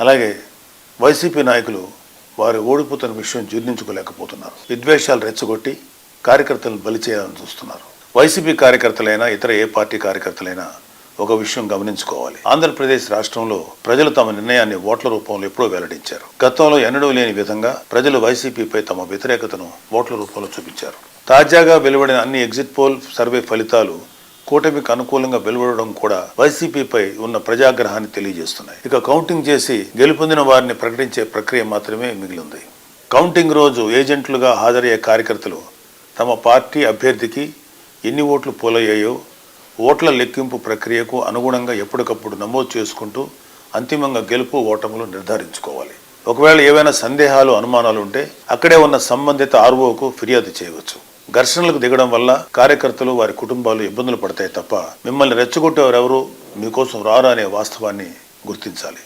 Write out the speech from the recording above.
అలాగే వైసీపీ నాయకులు వారు ఓడిపోతున్న విషయం జీర్ణించుకోలేకపోతున్నారు. విద్వేషాలు రెచ్చగొట్టి కార్యకర్తలను బలి చేయాలని చూస్తున్నారు. వైసీపీ కార్యకర్తలైనా ఇతర ఏ పార్టీ కార్యకర్తలైనా ఒక విషయం గమనించుకోవాలి. ఆంధ్రప్రదేశ్ రాష్ట్రంలో ప్రజలు తమ నిర్ణయాన్ని ఓట్ల రూపంలో ఎప్పుడో వెల్లడించారు. గతంలో ఎన్నడూ లేని విధంగా ప్రజలు వైసీపీపై తమ వ్యతిరేకతను ఓట్ల రూపంలో చూపించారు. తాజాగా వెలువడిన అన్ని ఎగ్జిట్ పోల్ సర్వే ఫలితాలు కూటమికి అనుకూలంగా వెలువడడం కూడా వైసీపీపై ఉన్న ప్రజాగ్రహాన్ని తెలియజేస్తున్నాయి. ఇక కౌంటింగ్ చేసి గెలుపొందిన వారిని ప్రకటించే ప్రక్రియ మాత్రమే మిగిలింది. కౌంటింగ్ రోజు ఏజెంట్లుగా హాజరయ్యే కార్యకర్తలు తమ పార్టీ అభ్యర్థికి ఎన్ని ఓట్లు పోలయ్యాయో ఓట్ల లెక్కింపు ప్రక్రియకు అనుగుణంగా ఎప్పటికప్పుడు నమోదు చేసుకుంటూ అంతిమంగా గెలుపు ఓటములు నిర్ధారించుకోవాలి. ఒకవేళ ఏవైనా సందేహాలు అనుమానాలు ఉంటే అక్కడే ఉన్న సంబంధిత ఆర్ఓకు ఫిర్యాదు చేయవచ్చు. ఘర్షణలకు దిగడం వల్ల కార్యకర్తలు వారి కుటుంబాలు ఇబ్బందులు పడతాయి తప్ప మిమ్మల్ని రెచ్చగొట్టేవారెవరూ మీకోసం రారు అనే వాస్తవాన్ని గుర్తించాలి.